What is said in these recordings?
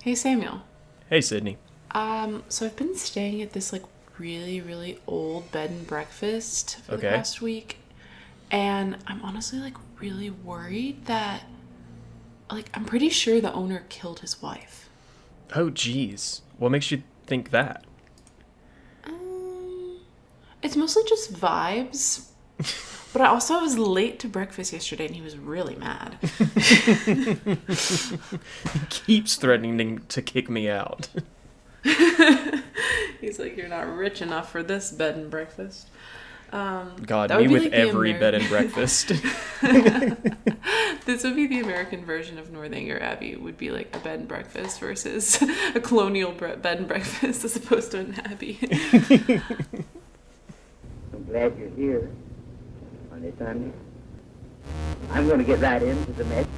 Hey Samuel. Hey, Sydney. So I've been staying at this really, really old bed and breakfast for the Okay. past week, and I'm honestly really worried that I'm pretty sure the owner killed his wife. Oh, geez. What makes you think that? Um, it's mostly just vibes. But I also was late to breakfast yesterday and he was really mad. He keeps threatening to kick me out. He's like, you're not rich enough for this bed and breakfast. God, That me would be with like the every bed and breakfast. This would be the American version of Northanger Abbey. Would be like a bed and breakfast versus a colonial bed and breakfast as opposed to an abbey. I'm glad you're here on this Sunday. I'm going to get right into the message.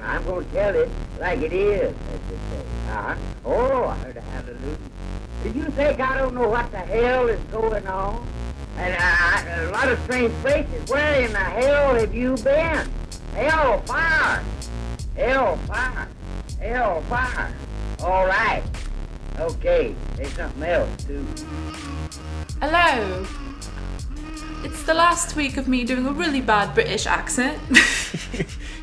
I'm going to tell it like it is, as they say. Oh, I heard a hallelujah. Did you think I don't know what the hell is going on? And a lot of strange places. Where in the hell have you been? Hell fire! Hell fire! Hell fire! All right. Okay, say something else, too. Hello. It's the last week of me doing a really bad British accent.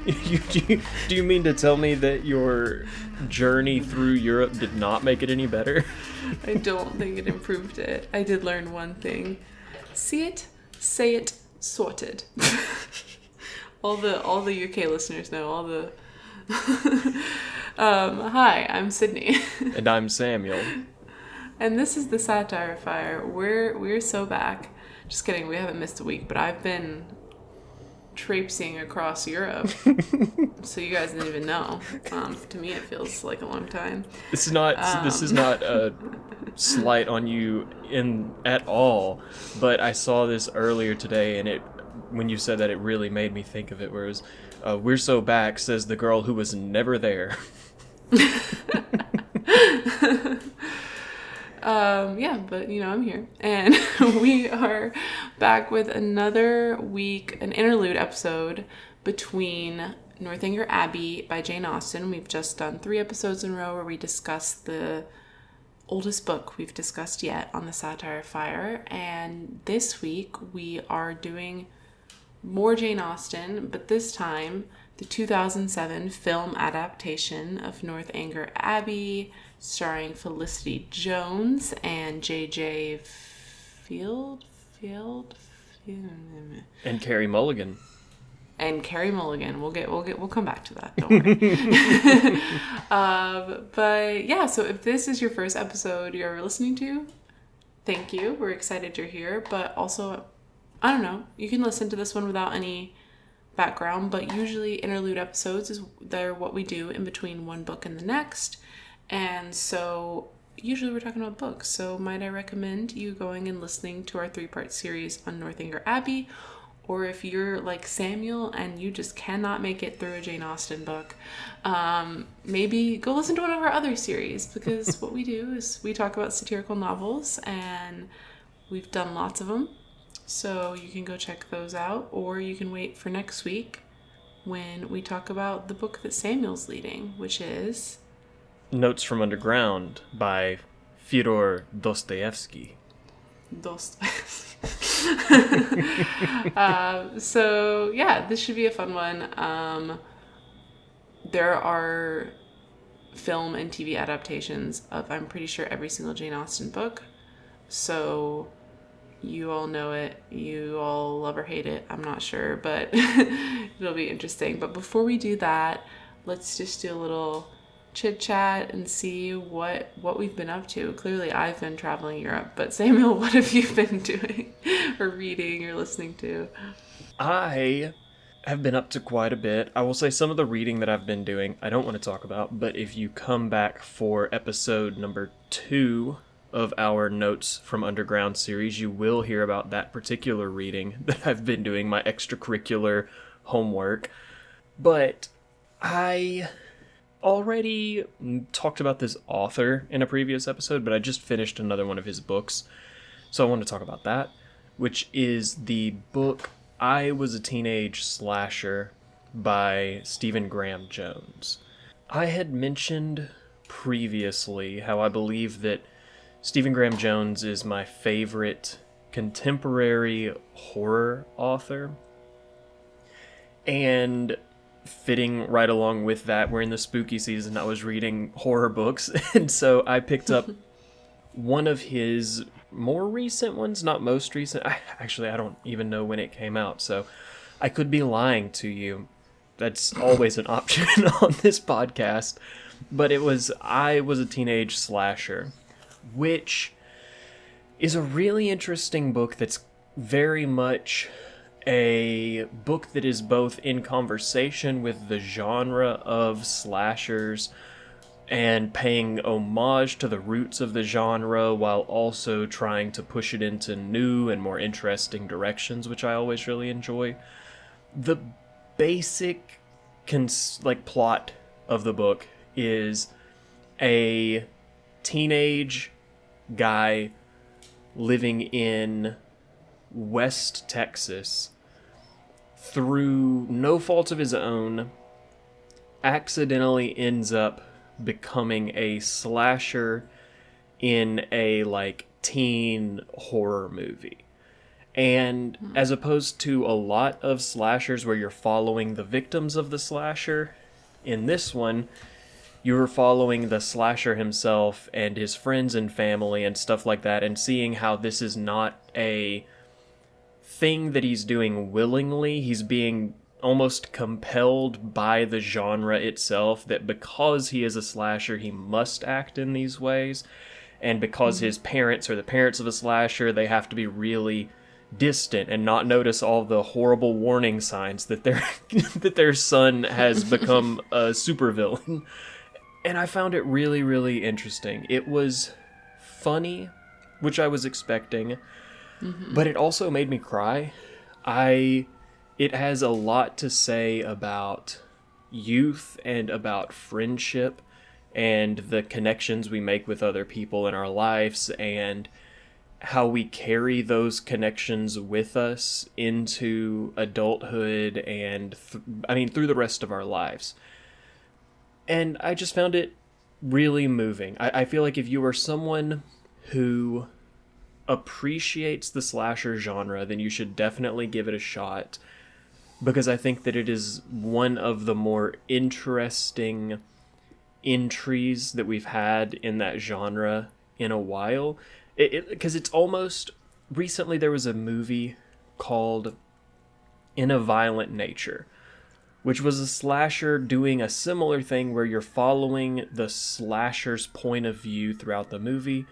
Do you mean to tell me that your journey through Europe did not make it any better? I don't think it improved it. I did learn one thing. See it, say it, sorted. all the UK listeners know all the hi, I'm Sydney. And I'm Samuel. And this is the Satire Fire. We're so back. Just kidding, we haven't missed a week, but I've been traipsing across Europe. So you guys didn't even know. To me it feels like a long time. This is not a slight on you at all, but I saw this earlier today, and when you said that, it really made me think of it, whereas we're so back, says the girl who was never there. Yeah, but I'm here, and we are back with another week, an interlude episode between Northanger Abbey by Jane Austen. We've just done 3 episodes in a row where we discuss the oldest book we've discussed yet on the Satire Fire, and this week we are doing more Jane Austen, but this time the 2007 film adaptation of Northanger Abbey, starring Felicity Jones and J.J. Field, And Carey Mulligan. and Carey Mulligan. We'll come back to that. Don't worry. But yeah, so if this is your first episode you're ever listening to, thank you. We're excited you're here. But also, I don't know, you can listen to this one without any background. But usually interlude episodes they're what we do in between one book and the next. And so usually we're talking about books. So might I recommend you going and listening to our 3-part series on Northanger Abbey, or if you're like Samuel and you just cannot make it through a Jane Austen book, maybe go listen to one of our other series, because what we do is we talk about satirical novels and we've done lots of them. So you can go check those out, or you can wait for next week when we talk about the book that Samuel's leading, which is Notes from Underground by Fyodor Dostoevsky. So yeah, this should be a fun one. There are film and TV adaptations of, I'm pretty sure, every single Jane Austen book. So you all know it. You all love or hate it. I'm not sure, but it'll be interesting. But before we do that, let's just do a little chit chat and see what we've been up to. Clearly I've been traveling Europe, but Samuel, what have you been doing or reading or listening to? I have been up to quite a bit. I will say some of the reading that I've been doing I don't want to talk about, but if you come back for episode number 2 of our Notes from Underground series, you will hear about that particular reading that I've been doing, my extracurricular homework. But I already talked about this author in a previous episode, but I just finished another one of his books, so I want to talk about that, which is the book I Was a Teenage Slasher by Stephen Graham Jones. I had mentioned previously how I believe that Stephen Graham Jones is my favorite contemporary horror author. And fitting right along with that, we're in the spooky season, I was reading horror books, and so I picked up one of his more recent ones, not most recent. Actually, I don't even know when it came out, so I could be lying to you. That's always an option on this podcast. But I Was a Teenage Slasher, which is a really interesting book that's very much a book that is both in conversation with the genre of slashers and paying homage to the roots of the genre while also trying to push it into new and more interesting directions, which I always really enjoy. The basic plot of the book is a teenage guy living in West Texas, through no fault of his own, accidentally ends up becoming a slasher in a teen horror movie. And as opposed to a lot of slashers where you're following the victims of the slasher, in this one you're following the slasher himself and his friends and family and stuff like that, and seeing how this is not a thing that he's doing willingly. He's being almost compelled by the genre itself, that because he is a slasher, he must act in these ways. And because his parents are the parents of a slasher, they have to be really distant and not notice all the horrible warning signs that their son has become a supervillain. And I found it really, really interesting. It was funny, which I was expecting, but it also made me cry. It has a lot to say about youth and about friendship and the connections we make with other people in our lives and how we carry those connections with us into adulthood and through the rest of our lives. And I just found it really moving. I feel like if you are someone who appreciates the slasher genre, then you should definitely give it a shot, because I think that it is one of the more interesting entries that we've had in that genre in a while. Because it's almost... Recently there was a movie called In a Violent Nature, which was a slasher doing a similar thing where you're following the slasher's point of view throughout the movie,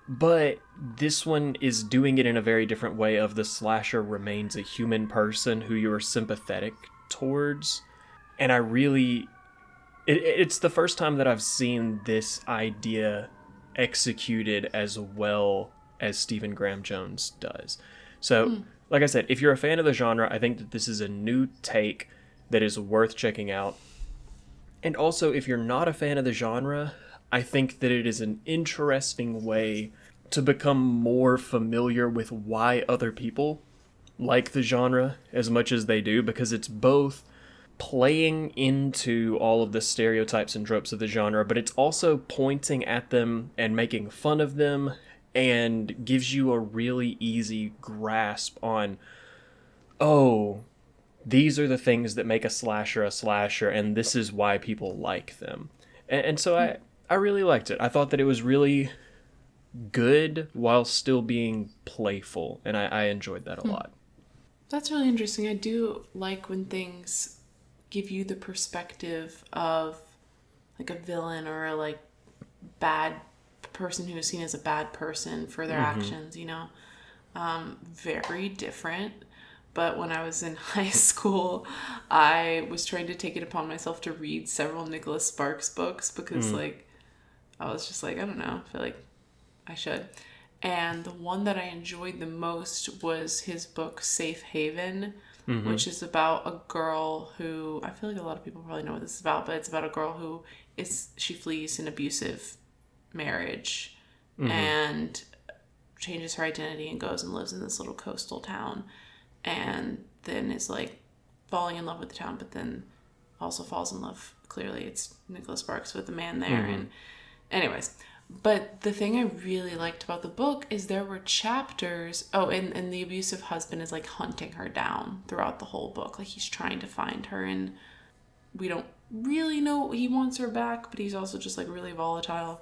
but this one is doing it in a very different way of the slasher remains a human person who you are sympathetic towards. And it's the first time that I've seen this idea executed as well as Stephen Graham Jones does. So, like I said, if you're a fan of the genre, I think that this is a new take that is worth checking out. And also, if you're not a fan of the genre, I think that it is an interesting way to become more familiar with why other people like the genre as much as they do, because it's both playing into all of the stereotypes and tropes of the genre, but it's also pointing at them and making fun of them, and gives you a really easy grasp on, oh, these are the things that make a slasher, and this is why people like them. And so I really liked it. I thought that it was really good while still being playful, and I enjoyed that a lot. That's really interesting. I do like when things give you the perspective of like a villain or a bad person who is seen as a bad person for their actions, very different. But when I was in high school, I was trying to take it upon myself to read several Nicholas Sparks books because I was just I don't know, I feel like I should. And the one that I enjoyed the most was his book Safe Haven, which is about a girl who, I feel like a lot of people probably know what this is about, but it's about a girl who she flees an abusive marriage and changes her identity and goes and lives in this little coastal town, and then is falling in love with the town, but then also falls in love, clearly it's Nicholas Sparks, with the man there. And Anyways, but the thing I really liked about the book is there were chapters. Oh, and the abusive husband is like hunting her down throughout the whole book. Like he's trying to find her, and we don't really know he wants her back, but he's also just like really volatile.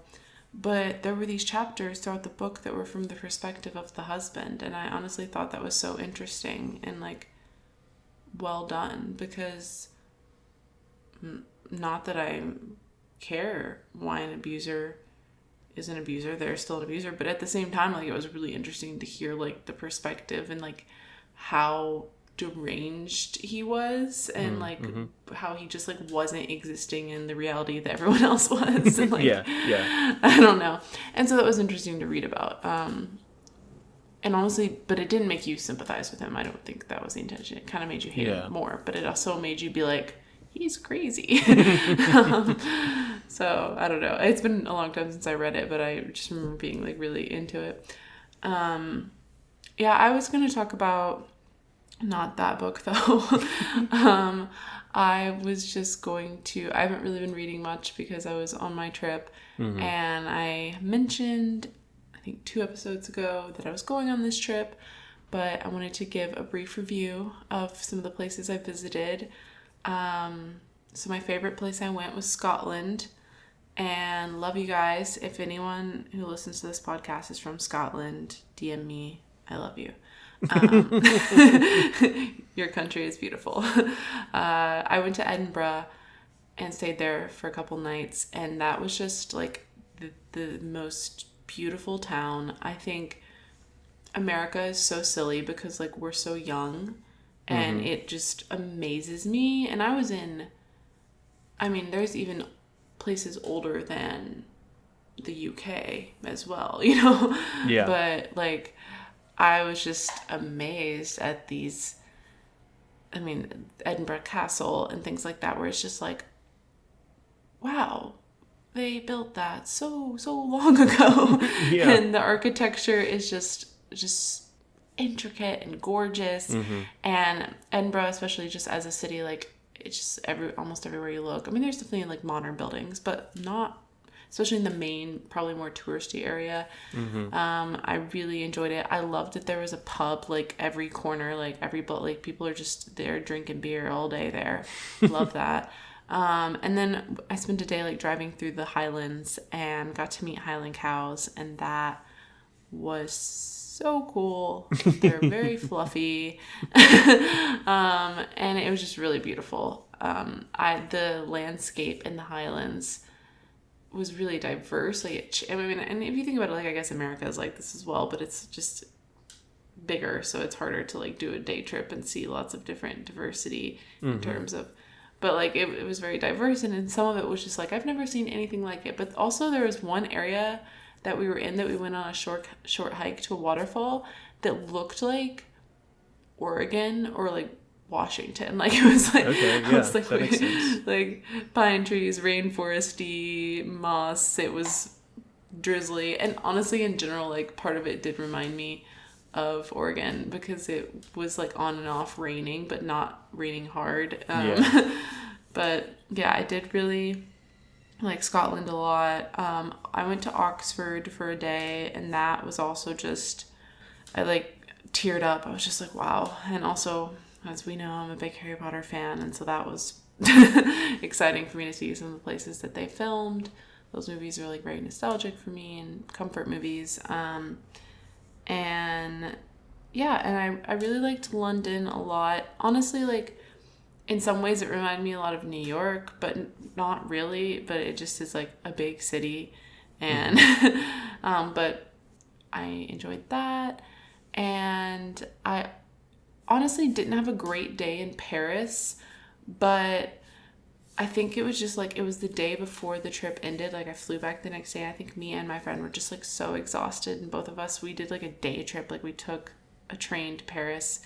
But there were these chapters throughout the book that were from the perspective of the husband, and I honestly thought that was so interesting and like well done, because not that I care why an abuser is an abuser, they're still an abuser, but at the same time, like, it was really interesting to hear like the perspective and like how deranged he was, and like how he just like wasn't existing in the reality that everyone else was, and like yeah I don't know. And so that was interesting to read about, and honestly, but it didn't make you sympathize with him. I don't think that was the intention. It kind of made you hate him more, but it also made you be like, he's crazy. So I don't know, it's been a long time since I read it, but I just remember being like really into it. I was gonna talk about not that book though. I was just going to, I haven't really been reading much because I was on my trip, and I mentioned, I think 2 episodes ago, that I was going on this trip, but I wanted to give a brief review of some of the places I visited. So my favorite place I went was Scotland, and love you guys. If anyone who listens to this podcast is from Scotland, DM me. I love you. Your country is beautiful. I went to Edinburgh and stayed there for a couple nights, and that was just like the most beautiful town. I think America is so silly because like we're so young, and it just amazes me. And there's even places older than the UK as well, you know? Yeah. But like, I was just amazed at these, Edinburgh Castle and things like that, where it's just like, wow, they built that so long ago. Yeah. And the architecture is just intricate and gorgeous. And Edinburgh, especially just as a city, like, it's just almost everywhere you look. There's definitely like modern buildings, but not, especially in the main, probably more touristy area. I really enjoyed it. I loved that there was a pub like every corner, like people are just there drinking beer all day there. Love that. And then I spent a day like driving through the Highlands and got to meet Highland cows, and that was so cool. They're very fluffy. And it was just really beautiful. The landscape in the Highlands was really diverse. Like, and if you think about it, like, I guess America is like this as well, but it's just bigger, so it's harder to like do a day trip and see lots of different diversity in terms of, but like it was very diverse, and in some of it was just like, I've never seen anything like it. But also there was one area that we were in that we went on a short hike to a waterfall that looked like Oregon or like Washington. Like, it was like, okay, yeah, it was like, that makes sense. like pine trees, rainforesty, moss. It was drizzly, and honestly, in general, like part of it did remind me of Oregon because it was like on and off raining, but not raining hard. But yeah, I did really like Scotland a lot. I went to Oxford for a day, and that was also just, I like teared up. I was just like, wow. And also, as we know, I'm a big Harry Potter fan, and so that was exciting for me to see some of the places that they filmed. Those movies are like very nostalgic for me and comfort movies. And I really liked London a lot. Honestly, like, in some ways it reminded me a lot of New York, but not really, but it just is like a big city. And but I enjoyed that. And I honestly didn't have a great day in Paris, but I think it was just like, it was the day before the trip ended. Like, I flew back the next day. I think me and my friend were just like so exhausted, and both of us, we did like a day trip. Like, we took a train to Paris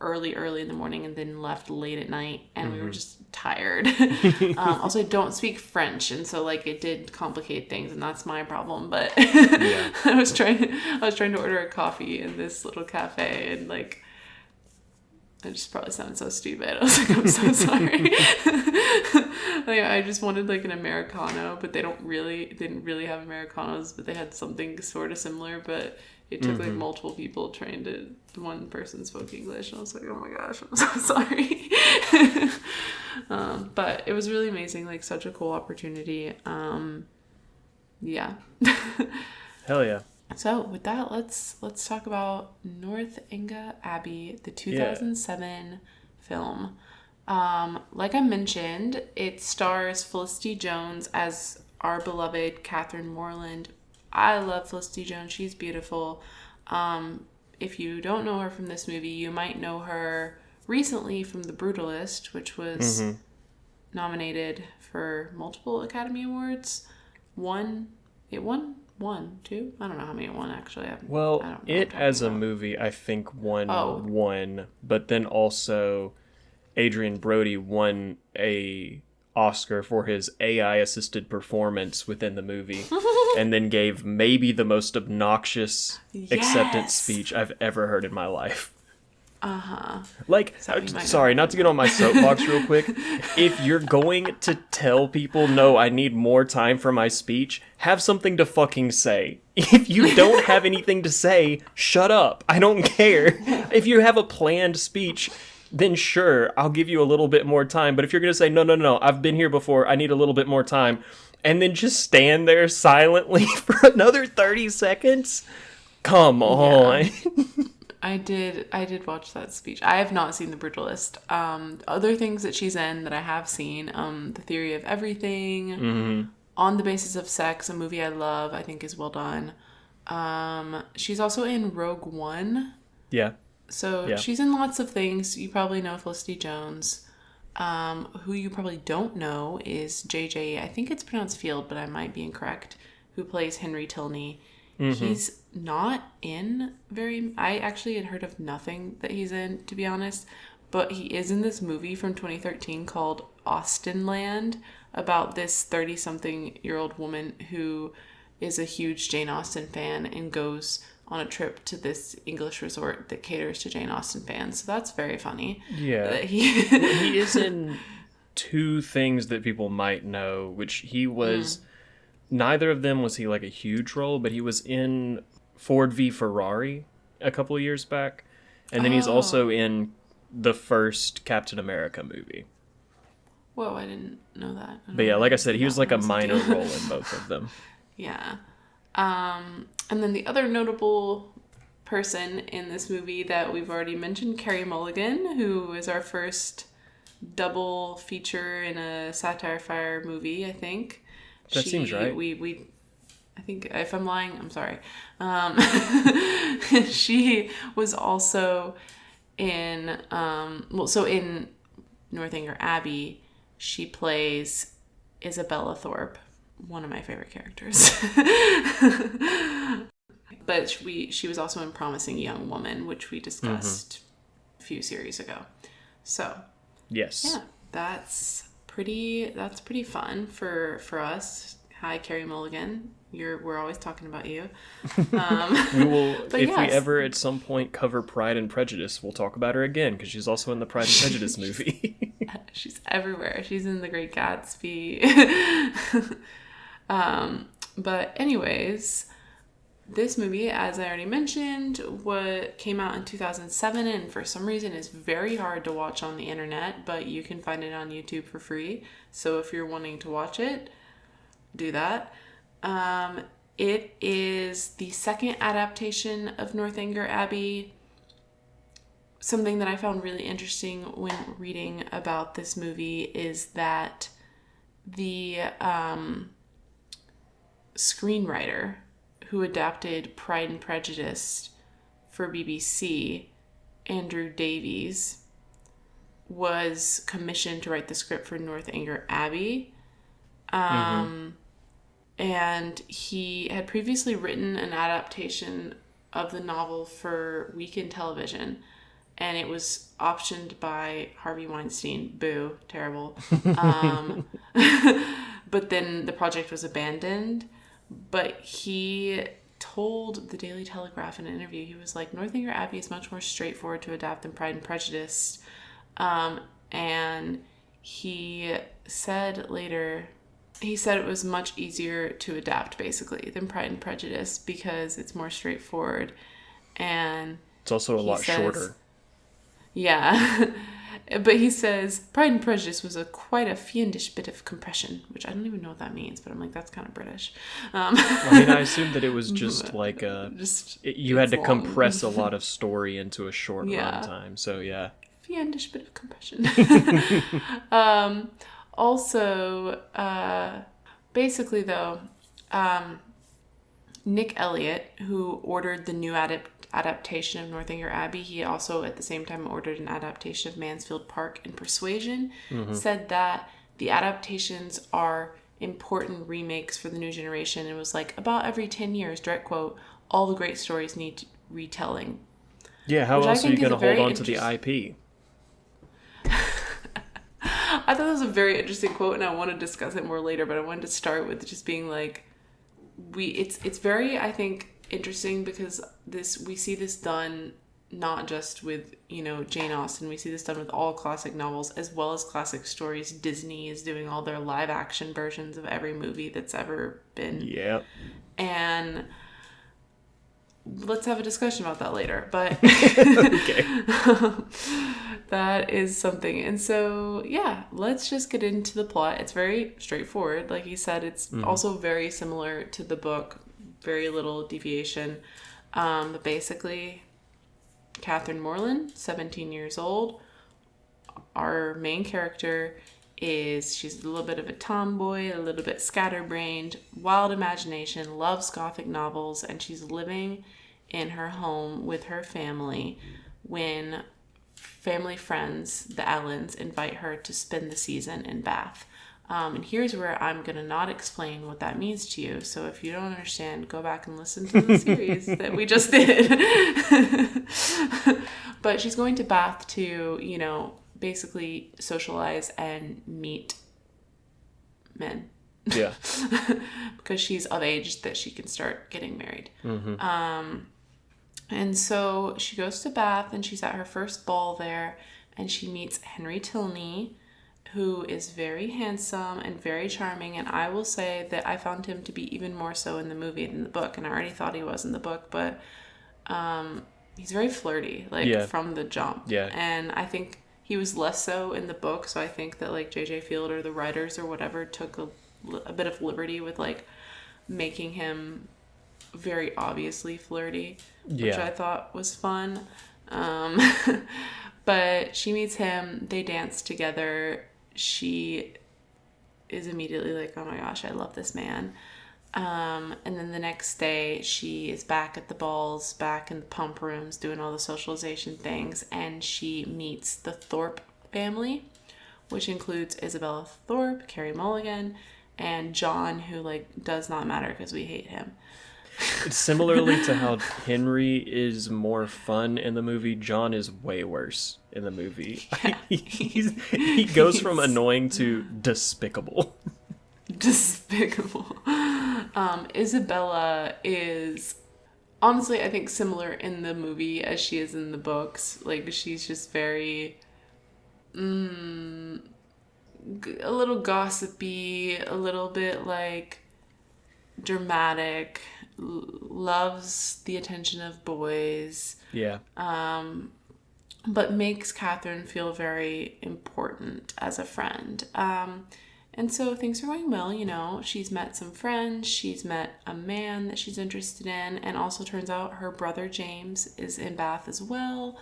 early in the morning and then left late at night, and we were just tired. Also, I don't speak French, and so like it did complicate things, and that's my problem. But I was trying to order a coffee in this little cafe, and like I just probably sounded so stupid. I was like, I'm so sorry. Like, I just wanted like an Americano, but they didn't really have Americanos, but they had something sort of similar, but it took like multiple people trying to, one person spoke English, and I was like, oh my gosh, I'm so sorry. But it was really amazing, like such a cool opportunity. Yeah. Hell yeah. So with that, let's talk about Northanger Abbey, the 2007 film. Like I mentioned, it stars Felicity Jones as our beloved Catherine Morland. I love Felicity Jones. She's beautiful. If you don't know her from this movie, you might know her recently from The Brutalist, which was nominated for multiple Academy Awards. It won 1, 2. I don't know how many it won, actually. Well, it as a movie, I think, won 1, but then also Adrian Brody won a Oscar for his AI-assisted performance within the movie, and then gave maybe the most obnoxious acceptance speech I've ever heard in my life. Like, sorry, not to get on my soapbox real quick. If you're going to tell people, no, I need more time for my speech, have something to fucking say. If you don't have anything to say, shut up. I don't care. If you have a planned speech, then sure, I'll give you a little bit more time. But if you're going to say, no, I've been here before, I need a little bit more time, and then just stand there silently for another 30 seconds, come on. Yeah. I did watch that speech. I have not seen The Brutalist. Other things that she's in that I have seen, The Theory of Everything, On the Basis of Sex, a movie I love, I think is well done. She's also in Rogue One. Yeah. So she's in lots of things. You probably know Felicity Jones. Who you probably don't know is JJ, I think it's pronounced Field, but I might be incorrect, who plays Henry Tilney. He's not in I actually had heard of nothing that he's in, to be honest, but he is in this movie from 2013 called Austenland, about this 30-something-year-old woman who is a huge Jane Austen fan and goes on a trip to this English resort that caters to Jane Austen fans. So that's very funny. Yeah. He is in 2 things that people might know, which he was... Neither of them was he like a huge role, but he was in Ford v Ferrari a couple of years back. And then he's also in the first Captain America movie. Whoa, I didn't know that. But yeah, like I said, he was like a minor role in both of them. Yeah. And then the other notable person in this movie that we've already mentioned, Carey Mulligan, who is our first double feature in a satire fire movie, I think. That seems right. I think, if I'm lying, I'm sorry. She was also in, in Northanger Abbey, she plays Isabella Thorpe, one of my favorite characters. But she was also in Promising Young Woman, which we discussed a few series ago. So, yes. Yeah, that's pretty fun for us. Hi, Carey Mulligan. We're always talking about you. We will, we ever at some point cover Pride and Prejudice, we'll talk about her again, because she's also in the Pride and Prejudice movie. She's everywhere. She's in The Great Gatsby. But anyways, this movie, as I already mentioned, came out in 2007, and for some reason is very hard to watch on the internet, but you can find it on YouTube for free. So if you're wanting to watch it, do that. It is the second adaptation of Northanger Abbey. Something that I found really interesting when reading about this movie is that the screenwriter who adapted Pride and Prejudice for BBC, Andrew Davies, was commissioned to write the script for Northanger Abbey. And he had previously written an adaptation of the novel for weekend television, and it was optioned by Harvey Weinstein. Boo, terrible. But then the project was abandoned. But he told the Daily Telegraph in an interview, he was like, Northanger Abbey is much more straightforward to adapt than Pride and Prejudice. And he said later, he said it was much easier to adapt, basically, than Pride and Prejudice because it's more straightforward. And it's also a lot shorter. Yeah. But he says, Pride and Prejudice was quite a fiendish bit of compression, which I don't even know what that means, but I'm like, that's kind of British. I mean, I assumed that it was just like you had to long. Compress a lot of story into a short runtime. So, yeah. Fiendish bit of compression. Also, basically, though, Nick Elliott, who ordered the new adaptation of Northanger Abbey, he also at the same time ordered an adaptation of Mansfield Park and Persuasion, said that the adaptations are important remakes for the new generation. It was like, about every 10 years, direct quote, all the great stories need retelling. Yeah, how else are you going to hold on to the IP? I thought that was a very interesting quote, and I want to discuss it more later, but I wanted to start with just being like, it's very, I think, interesting because we see this done not just with, Jane Austen. We see this done with all classic novels as well as classic stories. Disney is doing all their live action versions of every movie that's ever been. Yeah. And let's have a discussion about that later. But okay. That is something. And so, yeah, let's just get into the plot. It's very straightforward. Like he said, it's also very similar to the book. Very little deviation. But basically, Catherine Morland, 17 years old. Our main character she's a little bit of a tomboy, a little bit scatterbrained, wild imagination, loves Gothic novels, and she's living in her home with her family when family friends, the Allens, invite her to spend the season in Bath. And here's where I'm going to not explain what that means to you. So if you don't understand, go back and listen to the series that we just did. But she's going to Bath to, basically socialize and meet men. Yeah. Because she's of age that she can start getting married. And so she goes to Bath and she's at her first ball there and she meets Henry Tilney, who is very handsome and very charming. And I will say that I found him to be even more so in the movie than the book. And I already thought he was in the book, but he's very flirty, from the jump. Yeah. And I think he was less so in the book. So I think that J.J. Field or the writers or whatever took a bit of liberty with making him very obviously flirty, which I thought was fun. But she meets him, they dance together. She is immediately like, oh my gosh, I love this man. And then the next day she is back at the balls, back in the pump rooms, doing all the socialization things, and she meets the Thorpe family, which includes Isabella Thorpe, Carey Mulligan, and John, who does not matter because we hate him. It's similarly to how Henry is more fun in the movie, John is way worse in the movie. Yeah. he goes from annoying to despicable. Despicable. Isabella is honestly, I think, similar in the movie as she is in the books. She's just very a little gossipy, a little bit dramatic, loves the attention of boys. Yeah. But makes Catherine feel very important as a friend. And so things are going well, she's met some friends, she's met a man that she's interested in, and also turns out her brother James is in Bath as well.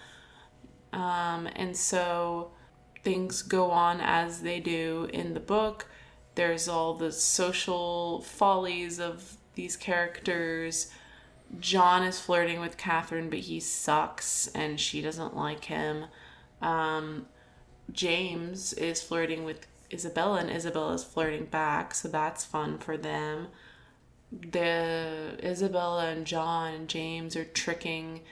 And so things go on as they do in the book. There's all the social follies of these characters. John is flirting with Catherine, but he sucks and she doesn't like him. James is flirting with Isabella and Isabella's flirting back, so that's fun for them. Isabella and John and James are tricking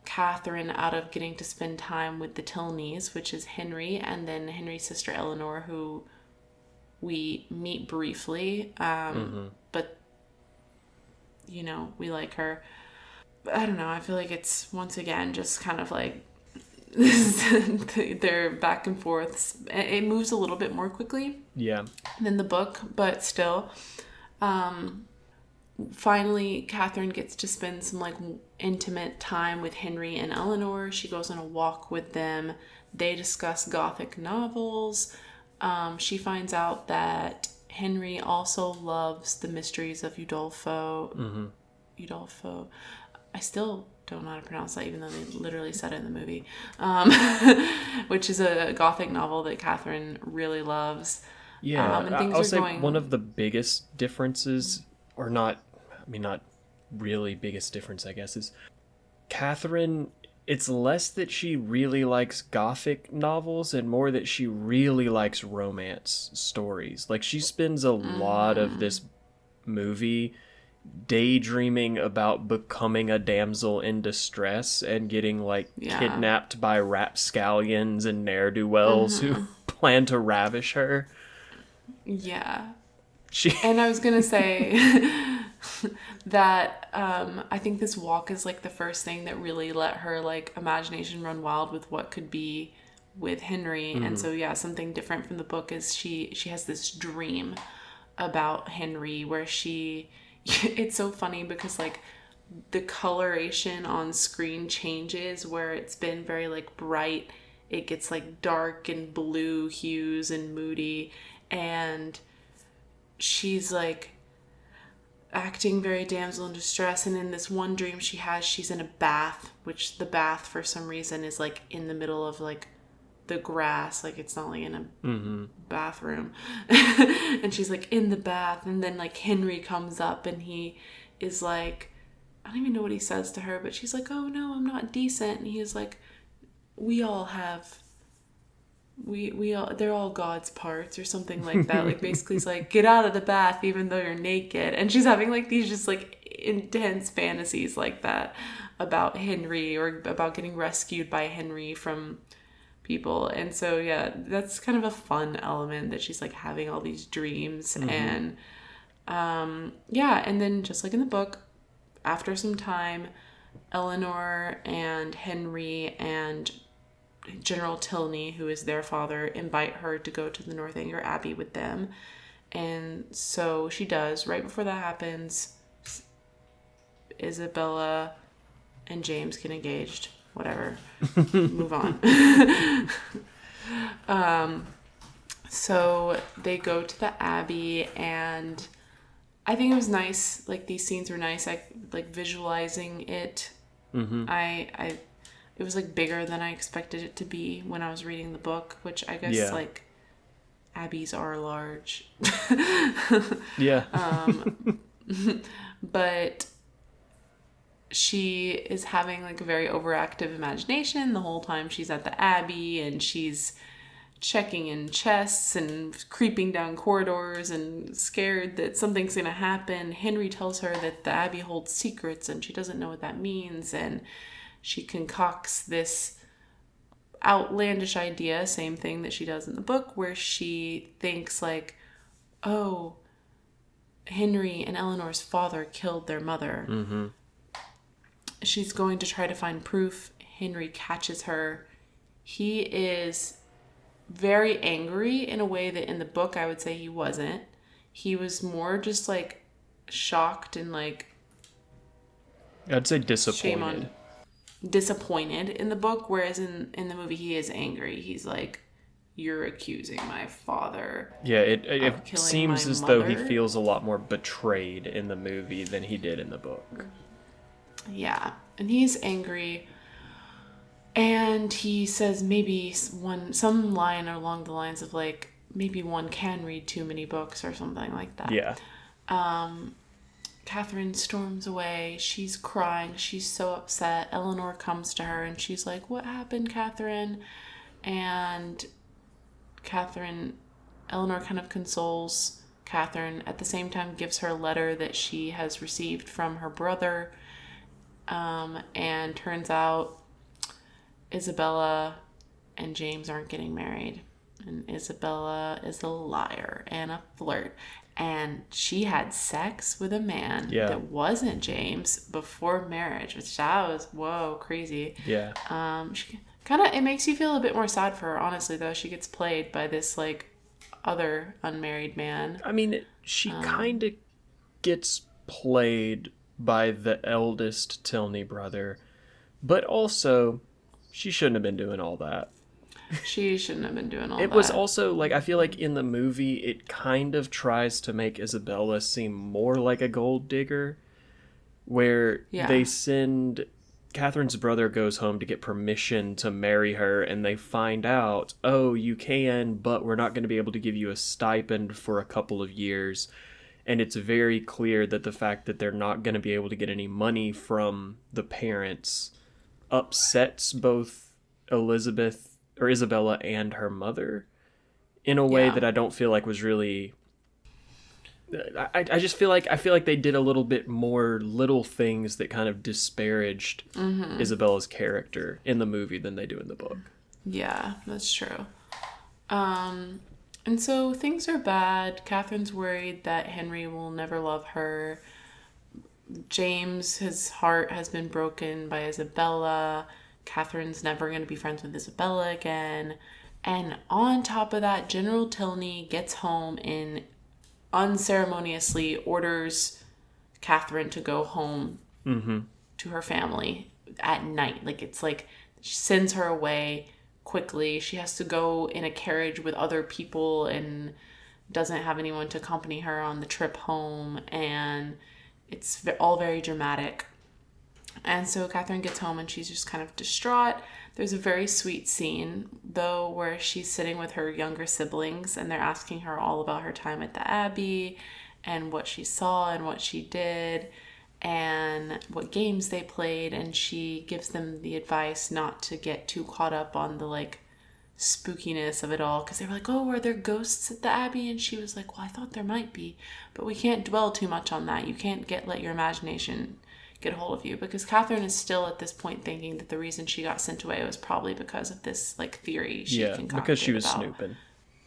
Catherine out of getting to spend time with the Tilneys, which is Henry, and then Henry's sister Eleanor, who we meet briefly, but we like her. But I don't know. I feel like it's, once again, just kind of like they're back and forth. It moves a little bit more quickly than the book, but still. Finally, Catherine gets to spend some like intimate time with Henry and Eleanor. She goes on a walk with them. They discuss Gothic novels. She finds out that Henry also loves the mysteries of Udolpho. Udolpho. I still don't know how to pronounce that, even though they literally said it in the movie. Which is a Gothic novel that Catherine really loves. Yeah, and things I'll are say going... one of the biggest differences, or not really biggest difference, I guess, is Catherine, it's less that she really likes Gothic novels and more that she really likes romance stories. Like, she spends a lot of this movie daydreaming about becoming a damsel in distress and getting, like, kidnapped by rapscallions and ne'er-do-wells who plan to ravish her. Yeah. And I was going to say that I think this walk is like the first thing that really let her like imagination run wild with what could be with Henry. And so, yeah, something different from the book is she has this dream about Henry where it's so funny because like the coloration on screen changes, where it's been very like bright. It gets like dark and blue hues and moody. And she's like acting very damsel in distress, and in this one dream she has, she's in a bath, which the bath for some reason is like in the middle of like the grass, like it's not like in a bathroom. And she's like in the bath, and then like Henry comes up and he is like, I don't even know what he says to her, but she's like, oh no, I'm not decent. And he's like, we all have they're all God's parts or something like that. Like basically he's like, get out of the bath even though you're naked. And she's having like these just like intense fantasies like that about Henry, or about getting rescued by Henry from people. And so yeah, that's kind of a fun element, that she's like having all these dreams. And and then just like in the book, after some time, Eleanor and Henry and General Tilney, who is their father, invite her to go to the Northanger Abbey with them. And so she does. Right before that happens, Isabella and James get engaged. Whatever. Move on. So they go to the Abbey, and I think it was nice. Like, these scenes were nice. I like visualizing it. It was like bigger than I expected it to be when I was reading the book, which I guess like abbeys are large. But she is having like a very overactive imagination the whole time she's at the Abbey, and she's checking in chests and creeping down corridors and scared that something's going to happen. Henry tells her that the Abbey holds secrets and she doesn't know what that means, and she concocts this outlandish idea, same thing that she does in the book, where she thinks like, oh, Henry and Eleanor's father killed their mother. She's going to try to find proof. Henry catches her. He is very angry in a way that in the book I would say he wasn't. He was more just like shocked and like, I'd say disappointed. Disappointed in the book, whereas in the movie he is angry. He's like, you're accusing my father. Yeah, it seems as though he mother. feels a lot more betrayed in the movie than he did in the book. Yeah, and he's angry, and he says maybe some line along the lines of like, maybe one can read too many books or something like that. Yeah. Catherine storms away. She's crying. She's so upset. Eleanor comes to her and she's like, what happened, Catherine? And Eleanor kind of consoles Catherine, at the same time gives her a letter that she has received from her brother. And turns out Isabella and James aren't getting married. And Isabella is a liar and a flirt. and she had sex with a man that wasn't James before marriage, which that was, whoa, crazy. Yeah. She kind of, it makes you feel a bit more sad for her, honestly, though. She gets played by this, like, other unmarried man. I mean, she kind of gets played by the eldest Tilney brother, but also she shouldn't have been doing all that. She shouldn't have been doing all that. It was also, like, I feel like in the movie, it kind of tries to make Isabella seem more like a gold digger, where they send... Catherine's brother goes home to get permission to marry her, and they find out, oh, you can, but we're not going to be able to give you a stipend for a couple of years. And it's very clear that the fact that they're not going to be able to get any money from the parents upsets both Isabella and her mother in a way that I don't feel like was really... I just feel like they did a little bit more little things that kind of disparaged Isabella's character in the movie than they do in the book. Yeah, that's true. And so things are bad. Catherine's worried that Henry will never love her. James, his heart has been broken by Isabella. Catherine's never going to be friends with Isabella again. And on top of that, General Tilney gets home and unceremoniously orders Catherine to go home to her family at night. Like, it's like she sends her away quickly. She has to go in a carriage with other people and doesn't have anyone to accompany her on the trip home. And it's all very dramatic. And so Catherine gets home and she's just kind of distraught. There's a very sweet scene, though, where she's sitting with her younger siblings and they're asking her all about her time at the Abbey and what she saw and what she did and what games they played. And she gives them the advice not to get too caught up on the, like, spookiness of it all. Because they were like, oh, are there ghosts at the Abbey? And she was like, well, I thought there might be. But we can't dwell too much on that. You can't let your imagination get a hold of you, because Catherine is still at this point thinking that the reason she got sent away was probably because of this, like, theory she concocted because she was snooping.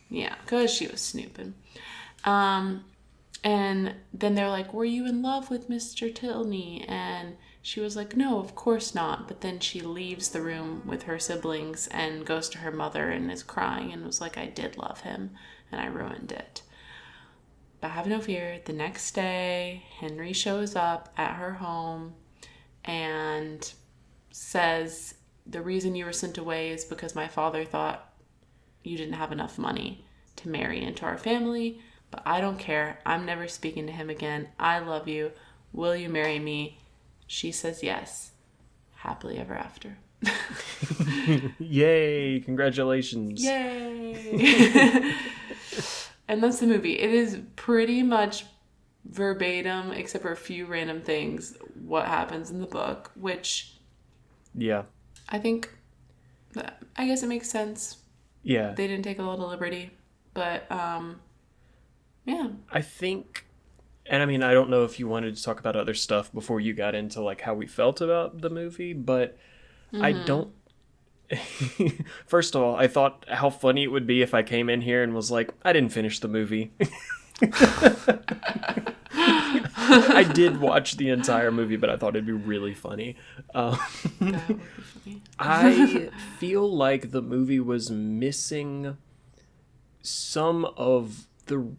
Yeah, because she was snooping. And then they're like, were you in love with Mr. Tilney? And she was like, no, of course not. But then she leaves the room with her siblings and goes to her mother and is crying and was like, I did love him and I ruined it. But have no fear, the next day, Henry shows up at her home and says, the reason you were sent away is because my father thought you didn't have enough money to marry into our family, but I don't care. I'm never speaking to him again. I love you. Will you marry me? She says yes. Happily ever after. Yay! Congratulations. Yay! And that's the movie. It is pretty much verbatim, except for a few random things, what happens in the book, which... Yeah. I think... I guess it makes sense. Yeah. They didn't take a lot of liberty. But, yeah. I think... And I mean, I don't know if you wanted to talk about other stuff before you got into, like, how we felt about the movie, but I don't... First of all, I thought how funny it would be if I came in here and was like, I didn't finish the movie. I did watch the entire movie, but I thought it'd be really funny. That would be funny. I feel like the movie was missing some of the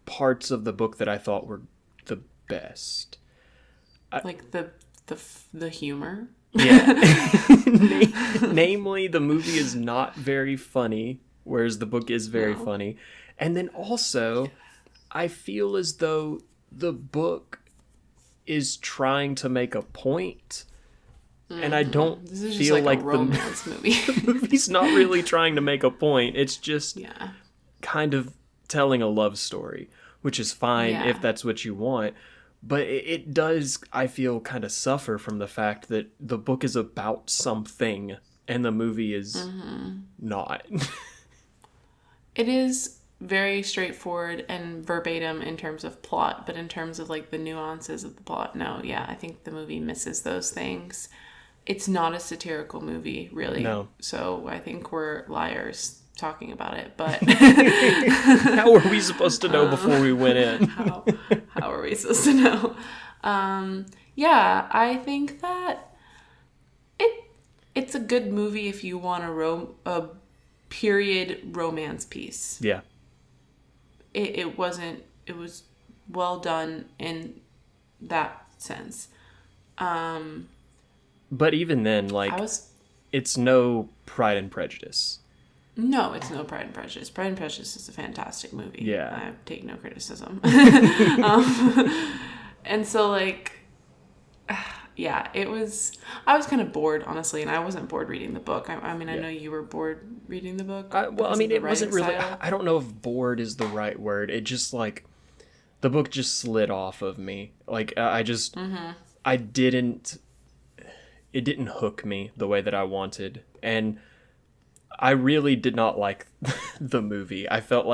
parts of the book that I thought were the best. Like the humor? Yeah. Namely, the movie is not very funny, whereas the book is very funny. And then also, I feel as though the book is trying to make a point. And I don't this is feel just like a romance movie. the movie's not really trying to make a point. It's just kind of telling a love story, which is fine if that's what you want. But it does, I feel, kind of suffer from the fact that the book is about something and the movie is not. It is very straightforward and verbatim in terms of plot, but in terms of, like, the nuances of the plot, no, yeah, I think the movie misses those things. It's not a satirical movie, really. No. So I think we're liars talking about it, but how were we supposed to know before we went in? how are we supposed to know? Yeah, I think that it's a good movie if you want a period romance piece. Yeah. It was well done in that sense. But even then, like, it's no Pride and Prejudice. No, it's no Pride and Prejudice. Pride and Prejudice is a fantastic movie. Yeah. I take no criticism. And so, like, yeah, I was kind of bored, honestly, and I wasn't bored reading the book. I mean, I know you were bored reading the book. It wasn't really, I don't know if bored is the right word. It just, like, the book just slid off of me. Like, it didn't hook me the way that I wanted. And I really did not like the movie. I felt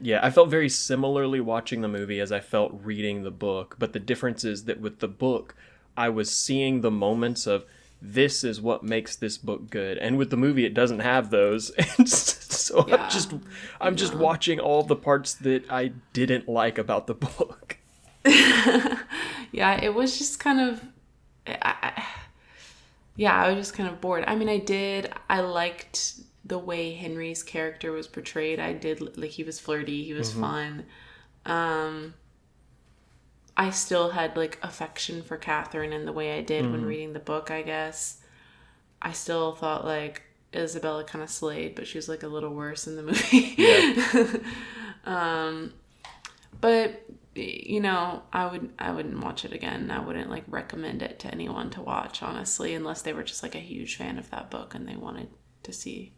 very similarly watching the movie as I felt reading the book. But the difference is that with the book, I was seeing the moments of, this is what makes this book good. And with the movie, it doesn't have those. And so yeah. I'm just watching all the parts that I didn't like about the book. Yeah, it was just kind of... I was just kind of bored. I mean, I liked the way Henry's character was portrayed. He was flirty, he was fun. I still had, like, affection for Catherine in the way I did when reading the book, I guess. I still thought, like, Isabella kind of slayed, but she was, like, a little worse in the movie. Yeah. But, you know, I wouldn't watch it again. I wouldn't, like, recommend it to anyone to watch, honestly, unless they were just, like, a huge fan of that book and they wanted to see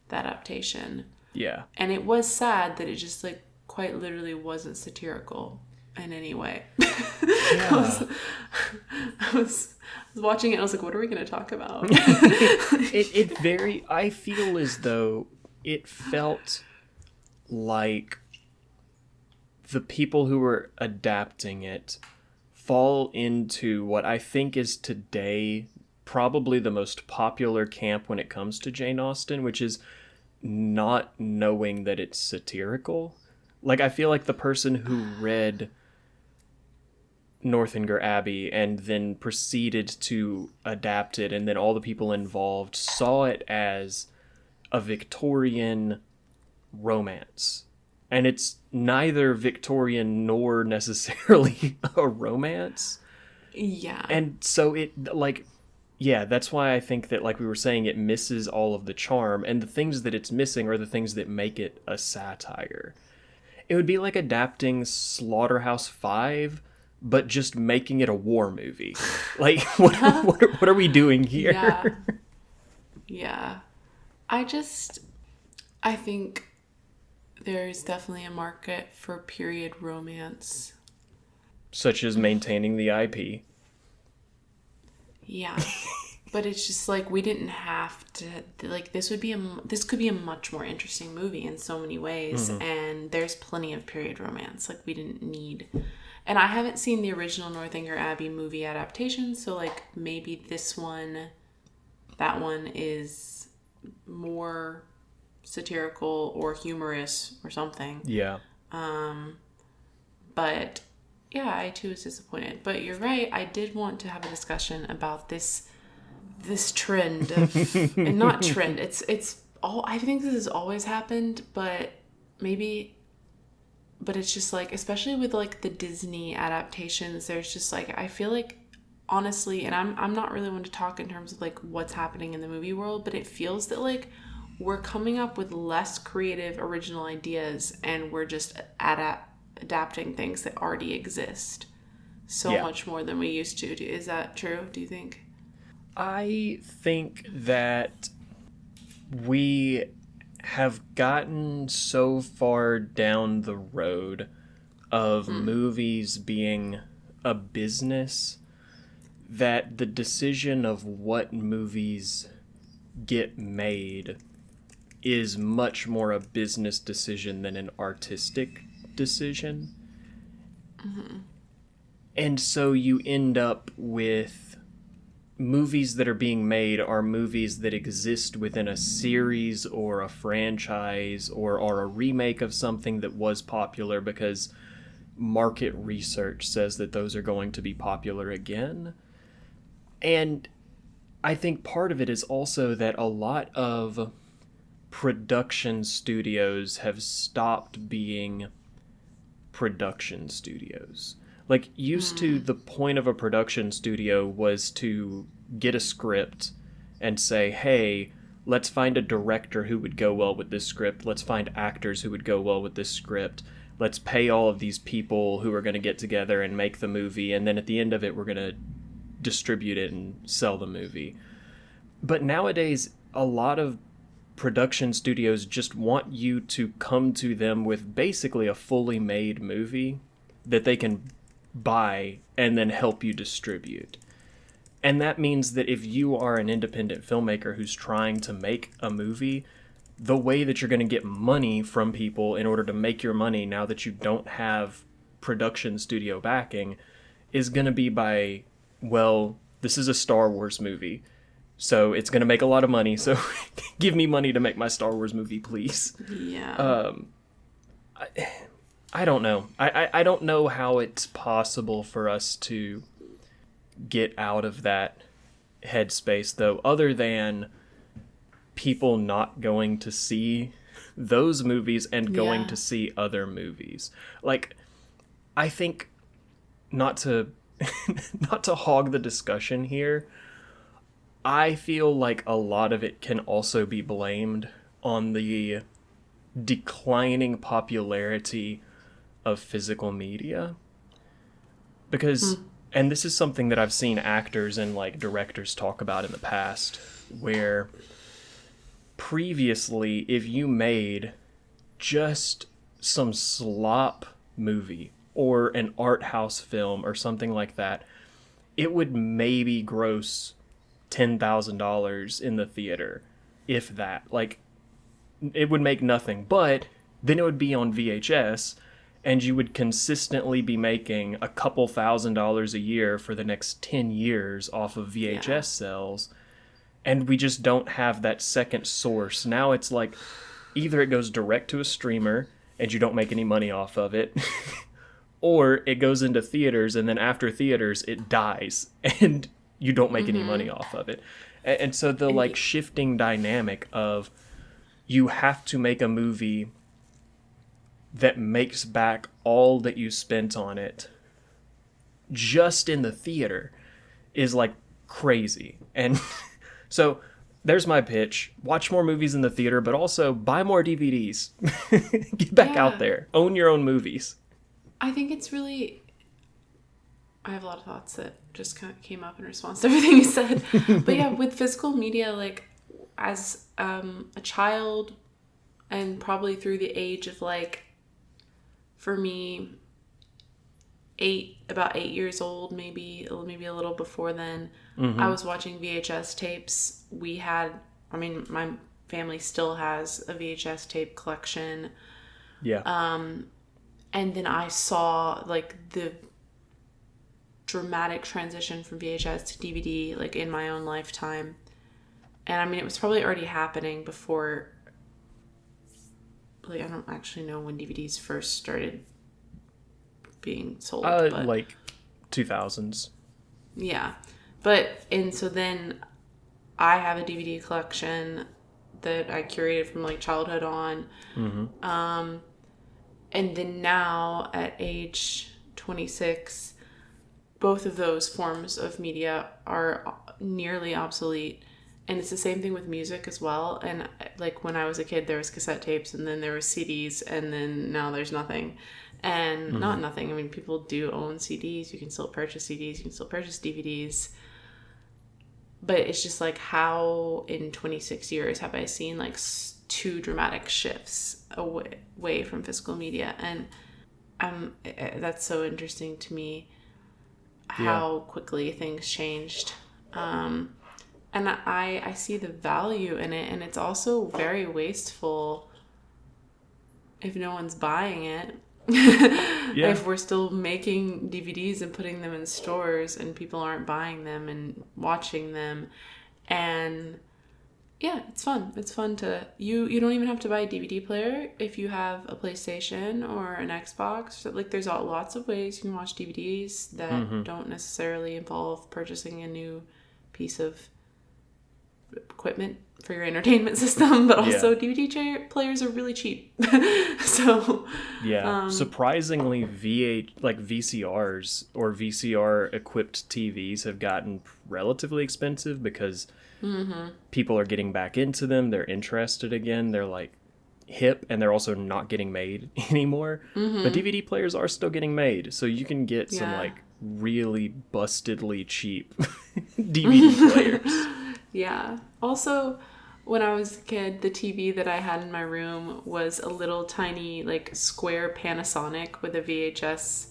the adaptation. Yeah. And it was sad that it just, like, quite literally wasn't satirical in any way. Yeah. I was watching it and I was like, what are we going to talk about? I feel as though it felt like the people who were adapting it fall into what I think is today probably the most popular camp when it comes to Jane Austen, which is not knowing that it's satirical. Like, I feel like the person who read Northanger Abbey and then proceeded to adapt it, and then all the people involved saw it as a Victorian romance. And it's neither Victorian nor necessarily a romance. Yeah. And so it, like, yeah, that's why I think that, like we were saying, it misses all of the charm. And the things that it's missing are the things that make it a satire. It would be like adapting Slaughterhouse-Five, but just making it a war movie. Like, what are we doing here? Yeah. I think there's definitely a market for period romance. Such as maintaining the IP. Yeah. But it's just like, we didn't have to, like, this could be a much more interesting movie in so many ways. And there's plenty of period romance. Like, we didn't need, and I haven't seen the original Northanger Abbey movie adaptation. So, like, maybe that one is more satirical or humorous or something. Yeah. But yeah, I too was disappointed. But you're right. I did want to have a discussion about this trend of, and not trend. It's all, I think this has always happened, but it's just like, especially with like the Disney adaptations, there's just like, I feel like, honestly, and I'm not really one to talk in terms of like what's happening in the movie world, but it feels that like we're coming up with less creative original ideas and we're just adapting things that already exist so much more than we used to. Is that true, do you think? I think that we have gotten so far down the road of movies being a business that the decision of what movies get made is much more a business decision than an artistic decision. And so you end up with movies that are being made are movies that exist within a series or a franchise or are a remake of something that was popular because market research says that those are going to be popular again. And I think part of it is also that a lot of production studios have stopped being production studios. Like, used to, the point of a production studio was to get a script and say, hey, let's find a director who would go well with this script. Let's find actors who would go well with this script. Let's pay all of these people who are going to get together and make the movie. And then at the end of it, we're going to distribute it and sell the movie. But nowadays, a lot of production studios just want you to come to them with basically a fully made movie that they can buy and then help you distribute. And that means that if you are an independent filmmaker who's trying to make a movie, the way that you're going to get money from people in order to make your money now that you don't have production studio backing is going to be by, well, this is a Star Wars movie, so it's going to make a lot of money, so give me money to make my Star Wars movie, please. Yeah. I don't know. I don't know how it's possible for us to get out of that headspace, though, other than people not going to see those movies and going to see other movies. Like, I think, not to hog the discussion here, I feel like a lot of it can also be blamed on the declining popularity of physical media. Because, and this is something that I've seen actors and like directors talk about in the past, where previously, if you made just some slop movie or an art house film or something like that, it would maybe gross $10,000 in the theater, if that. Like, it would make nothing, but then it would be on VHS, and you would consistently be making a couple $1,000s a year for the next 10 years off of VHS sales. And we just don't have that second source. Now it's like, either it goes direct to a streamer and you don't make any money off of it, or it goes into theaters, and then after theaters it dies and you don't make any money off of it. And so the like shifting dynamic of, you have to make a movie that makes back all that you spent on it just in the theater is like crazy. And so there's my pitch. Watch more movies in the theater, but also buy more DVDs. Get back out there. Own your own movies. I think it's really... I have a lot of thoughts that just kind of came up in response to everything you said. But yeah, with physical media, like, as a child, and probably through the age of, like, for me, about 8 years old, maybe a little before then, I was watching VHS tapes. My family still has a VHS tape collection. Yeah. And then I saw, like, the dramatic transition from VHS to DVD, like, in my own lifetime. And I mean, it was probably already happening before, like, I don't actually know when DVDs first started being sold. But, like 2000s. Yeah. And so then I have a DVD collection that I curated from, like, childhood on. And then now at age 26, both of those forms of media are nearly obsolete. And it's the same thing with music as well. And, like, when I was a kid, there was cassette tapes, and then there was CDs, and then now there's nothing. And not nothing. I mean, people do own CDs. You can still purchase CDs. You can still purchase DVDs. But it's just like, how in 26 years have I seen, like, two dramatic shifts away from physical media? And that's so interesting to me, how quickly things changed. And I see the value in it, and it's also very wasteful if no one's buying it. Yeah. If we're still making DVDs and putting them in stores and people aren't buying them and watching them. And yeah, it's fun. It's fun to, you don't even have to buy a DVD player if you have a PlayStation or an Xbox. So, like, there's lots of ways you can watch DVDs that don't necessarily involve purchasing a new piece of equipment for your entertainment system, but also DVD players are really cheap. So surprisingly, VCRs or VCR equipped TVs have gotten relatively expensive because people are getting back into them. They're interested again. They're like hip, and they're also not getting made anymore. But DVD players are still getting made, so you can get some like really bustedly cheap DVD players. Yeah. Also, when I was a kid, the TV that I had in my room was a little tiny, like, square Panasonic with a VHS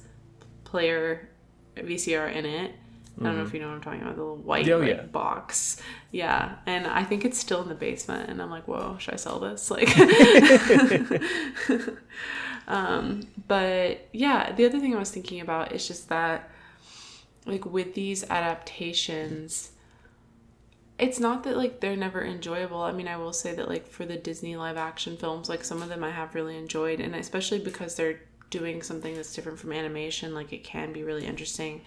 player, VCR in it. I don't know if you know what I'm talking about, the little white box. Yeah. And I think it's still in the basement. And I'm like, whoa, should I sell this? Like, but yeah, the other thing I was thinking about is just that, like, with these adaptations, it's not that, like, they're never enjoyable. I mean, I will say that, like, for the Disney live action films, like, some of them I have really enjoyed, and especially because they're doing something that's different from animation, like, it can be really interesting.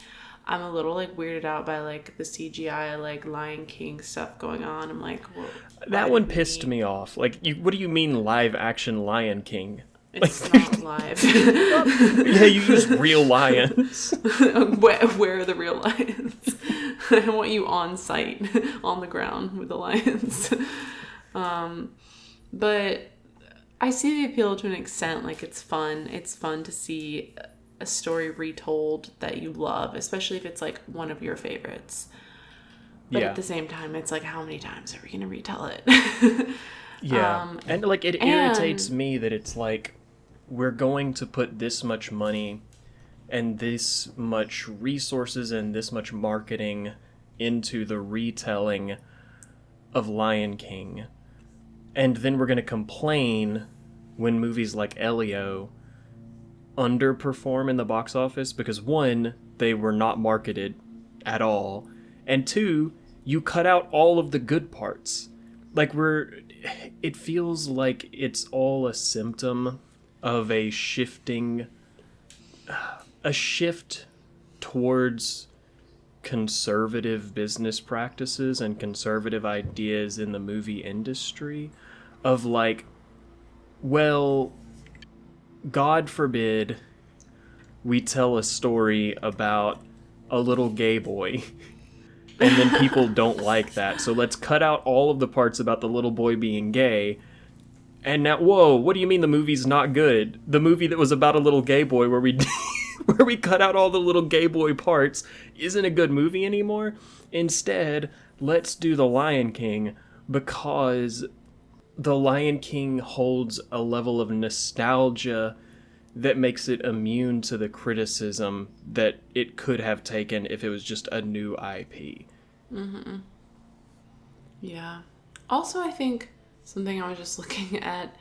I'm a little, like, weirded out by, like, the CGI, like, Lion King stuff going on. I'm like, well, that one pissed me off. Like, what do you mean live action Lion King? It's not live. Yeah, you use real lions. Where are the real lions? I want you on site, on the ground with the lions. But I see the appeal to an extent. Like, it's fun. It's fun to see a story retold that you love, especially if it's, like, one of your favorites. But at the same time, it's like, how many times are we going to retell it? And, like, it irritates me that it's like, we're going to put this much money and this much resources and this much marketing into the retelling of Lion King. And then we're going to complain when movies like Elio underperform in the box office because, one, they were not marketed at all, and two, you cut out all of the good parts. Like, it feels like it's all a symptom of a shift towards conservative business practices and conservative ideas in the movie industry of, like, well, God forbid we tell a story about a little gay boy and then people don't like that, so let's cut out all of the parts about the little boy being gay. And now, whoa, what do you mean the movie's not good? The movie that was about a little gay boy where we where we cut out all the little gay boy parts isn't a good movie anymore? Instead, let's do The Lion King because The Lion King holds a level of nostalgia that makes it immune to the criticism that it could have taken if it was just a new IP. Mm-hmm. Yeah. Also, I think something I was just looking at,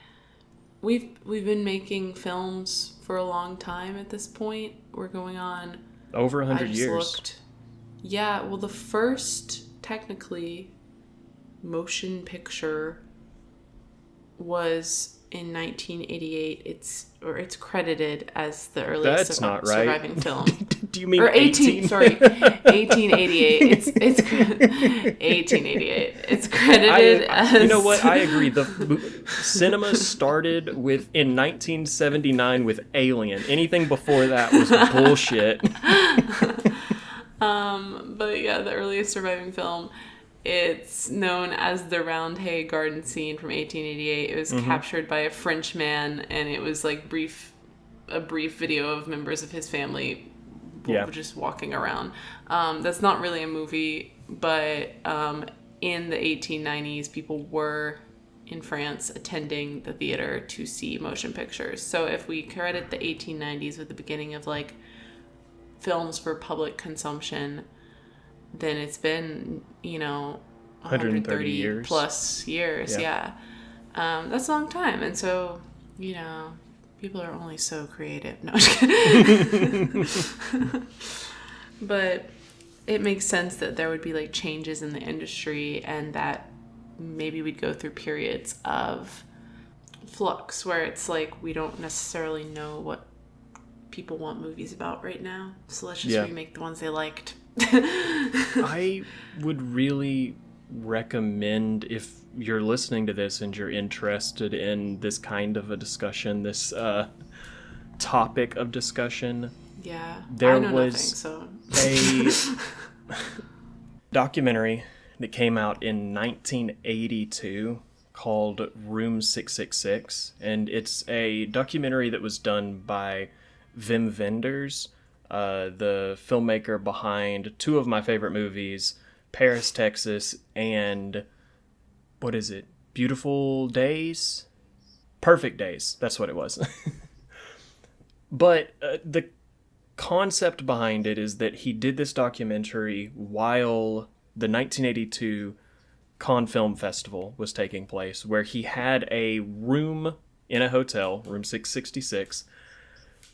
we've been making films for a long time at this point. We're going on over 100 years. Yeah, well, the first technically motion picture was in 1988. It's credited as the earliest surviving film. Do you mean or 18? Sorry, 1888. It's 1888. It's credited as. You know what? I agree. The cinema started in 1979 with Alien. Anything before that was bullshit. But yeah, the earliest surviving film. It's known as the Roundhay Garden Scene from 1888. It was captured by a French man, and it was like a brief video of members of his family just walking around. That's not really a movie, but in the 1890s, people were in France attending the theater to see motion pictures. So if we credit the 1890s with the beginning of, like, films for public consumption, then it's been, 130 years plus years. Yeah. That's a long time. And so, People are only so creative. No, I'm just kidding. But it makes sense that there would be like changes in the industry and that maybe we'd go through periods of flux where it's like we don't necessarily know what people want movies about right now. So let's just remake the ones they liked. I would really recommend, if you're listening to this and you're interested in this kind of a discussion, this topic of discussion. Yeah, there I know was nothing, so. a documentary that came out in 1982 called Room 666, and it's a documentary that was done by Wim Wenders, the filmmaker behind two of my favorite movies, Paris, Texas, and what is it? Beautiful Days? Perfect Days. That's what it was. But the concept behind it is that he did this documentary while the 1982 Cannes Film Festival was taking place, where he had a room in a hotel, room 666,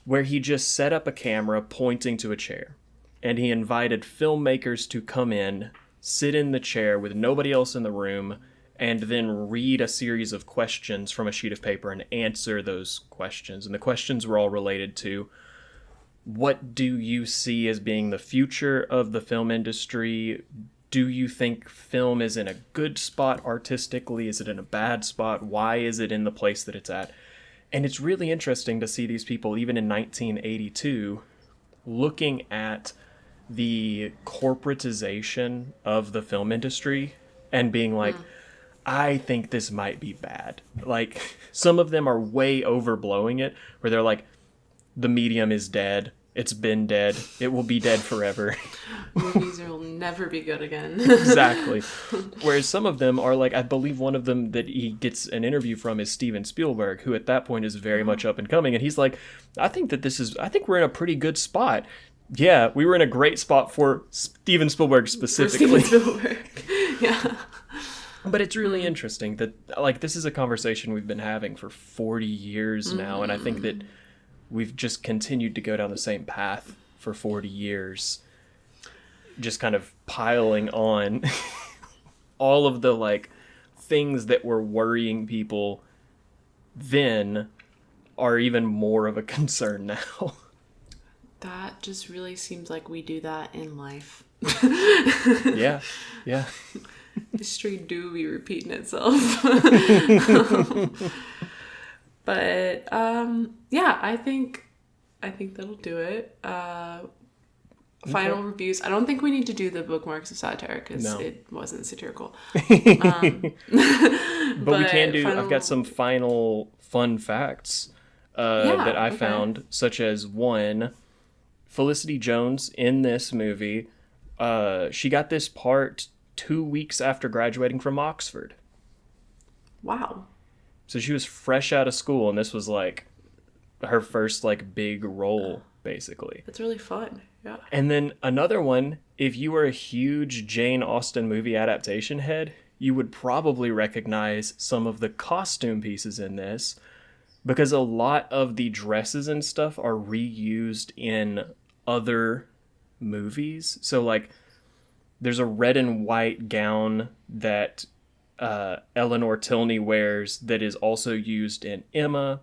where he just set up a camera pointing to a chair. And he invited filmmakers to come in, sit in the chair with nobody else in the room, and then read a series of questions from a sheet of paper and answer those questions. And the questions were all related to, what do you see as being the future of the film industry? Do you think film is in a good spot artistically? Is it in a bad spot? Why is it in the place that it's at? And it's really interesting to see these people, even in 1982, looking at the corporatization of the film industry and being like, I think this might be bad. Like, some of them are way overblowing it, where they're like, the medium is dead. It's been dead. It will be dead forever. Movies will never be good again. Exactly. Whereas some of them are like, I believe one of them that he gets an interview from is Steven Spielberg, who at that point is very much up and coming. And he's like, I think we're in a pretty good spot. Yeah, we were in a great spot for Steven Spielberg specifically. For Steven Spielberg. Yeah. But it's really interesting that, like, this is a conversation we've been having for 40 years now. And I think that we've just continued to go down the same path for 40 years, just kind of piling on all of the, like, things that were worrying people then are even more of a concern now. That just really seems like we do that in life. Yeah. History do be repeating itself. But yeah, I think that'll do it. Final reviews. I don't think we need to do the bookmarks of satire because it wasn't satirical. But we can do. I've got some final fun facts that I found, such as one, Felicity Jones in this movie. She got this part 2 weeks after graduating from Oxford. Wow. So she was fresh out of school, and this was like her first like big role, basically. That's really fun. Yeah. And then another one, if you were a huge Jane Austen movie adaptation head, you would probably recognize some of the costume pieces in this, because a lot of the dresses and stuff are reused in other movies. So like, there's a red and white gown that Eleanor Tilney wears that is also used in Emma.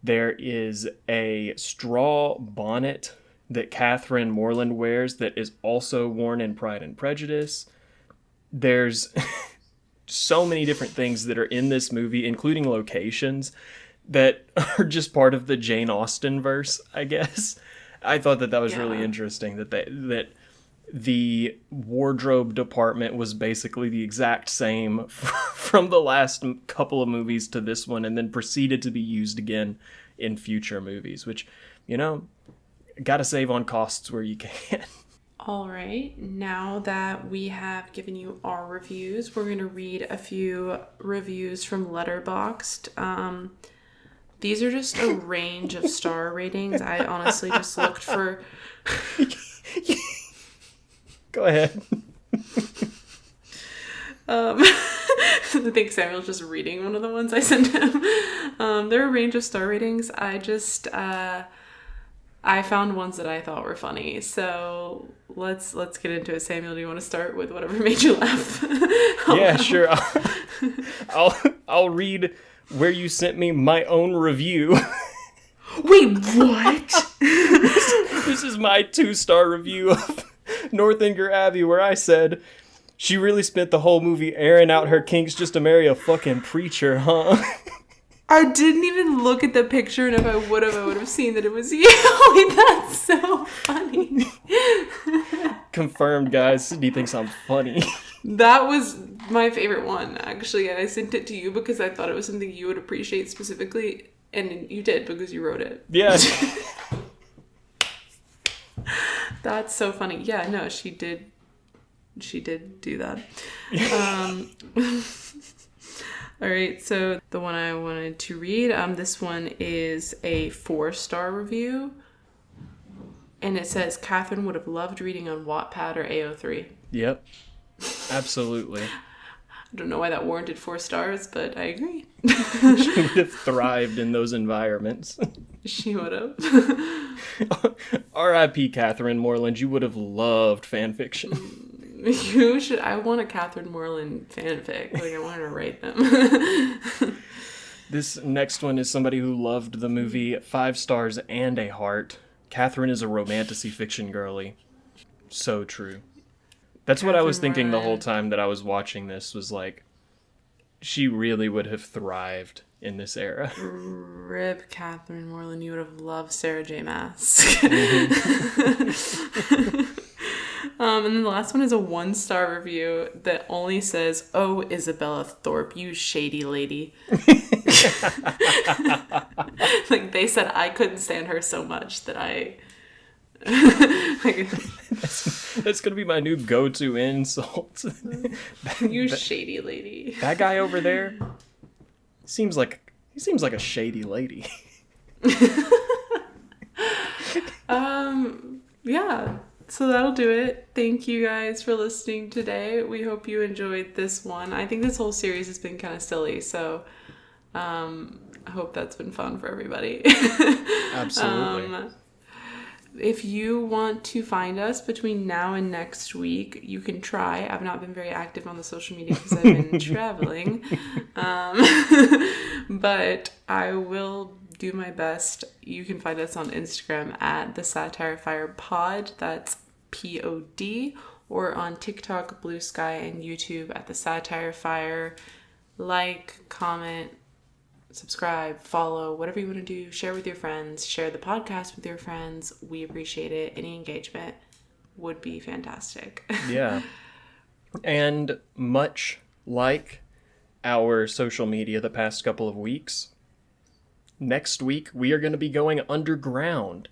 There is a straw bonnet that Catherine Morland wears that is also worn in Pride and Prejudice. There's so many different things that are in this movie, including locations that are just part of the Jane Austen verse, I guess. I thought that was really interesting that the wardrobe department was basically the exact same from the last couple of movies to this one, and then proceeded to be used again in future movies, which, you know, gotta save on costs where you can. All right, now that we have given you our reviews, we're going to read a few reviews from Letterboxd. These are just a range of star ratings. I honestly just looked for... Go ahead. I think Samuel's just reading one of the ones I sent him. There are a range of star ratings. I found ones that I thought were funny. So let's get into it. Samuel, do you want to start with whatever made you laugh? Yeah, sure. I'll read where you sent me my own review. Wait, what? This is my 2-star review of Northanger Abbey, where I said, she really spent the whole movie airing out her kinks just to marry a fucking preacher, huh? I didn't even look at the picture, and if I would have seen that it was you. That's so funny. Confirmed, guys. Sydney thinks I'm funny. That was my favorite one, actually, and I sent it to you because I thought it was something you would appreciate specifically, and you did because you wrote it. Yeah. That's so funny. Yeah, no, she did do that. All right, so the one I wanted to read, this one is a 4-star review, and it says, Catherine would have loved reading on Wattpad or AO3. Yep, absolutely. I don't know why that warranted 4 stars, but I agree. She would have thrived in those environments. She would have. R.I.P. Catherine Morland, you would have loved fan fiction. You should. I want a Catherine Morland fanfic. Like, I want her to write them. This next one is somebody who loved the movie 5 stars and a heart. Catherine is a romantasy fiction girly. So true. That's Catherine what I was thinking the whole time that I was watching this, was like, she really would have thrived in this era. Rip Catherine Morland, you would have loved Sarah J. Maas. And then the last one is a 1-star review that only says, "Oh, Isabella Thorpe, you shady lady." Like, they said I couldn't stand her so much that I... That's gonna be my new go-to insult. You shady lady. That guy over there seems like a shady lady. Yeah. So that'll do it. Thank you guys for listening today. We hope you enjoyed this one. I think this whole series has been kind of silly, so I hope that's been fun for everybody. Absolutely. If you want to find us between now and next week, you can try. I've not been very active on the social media because I've been traveling. But I will do my best. You can find us on Instagram at the Satire Fire Pod. That's POD. Or on TikTok, Blue Sky, and YouTube at the Satire Fire. Like, comment, subscribe, follow, whatever you want to do. Share with your friends. Share the podcast with your friends. We appreciate it. Any engagement would be fantastic. Yeah. And much like our social media the past couple of weeks, next week we are going to be going underground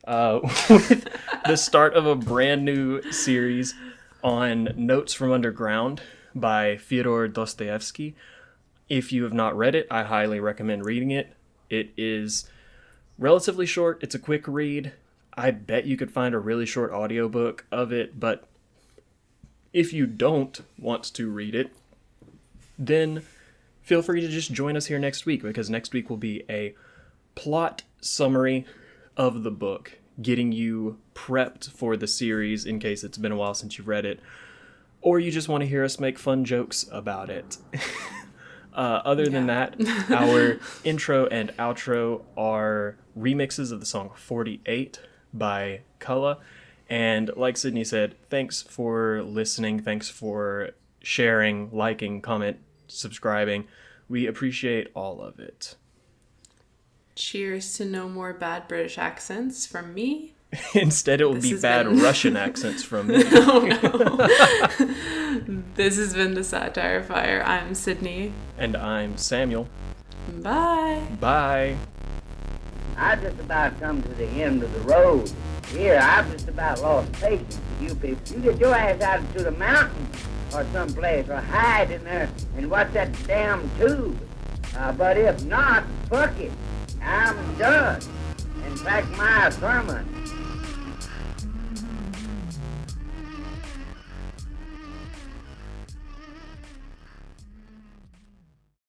with the start of a brand new series on Notes from Underground by Fyodor Dostoevsky. If you have not read it, I highly recommend reading it. It is relatively short. It's a quick read. I bet you could find a really short audiobook of it, but if you don't want to read it, then feel free to just join us here next week, because next week will be a plot summary of the book, getting you prepped for the series in case it's been a while since you've read it, or you just want to hear us make fun jokes about it. Other than that, our intro and outro are remixes of the song 48 by Cullah. And like Sydney said, thanks for listening. Thanks for sharing, liking, comment, subscribing. We appreciate all of it. Cheers to no more bad British accents from me. Instead, it will be bad Russian accents from me. Oh, no. This has been the Satire Fire. I'm Sydney. And I'm Samuel. Bye. Bye. I just about come to the end of the road. Here, I've just about lost patience with you people. You get your ass out into the mountains or someplace, or hide in there and watch that damn tube. But if not, fuck it. I'm done. In fact, my sermon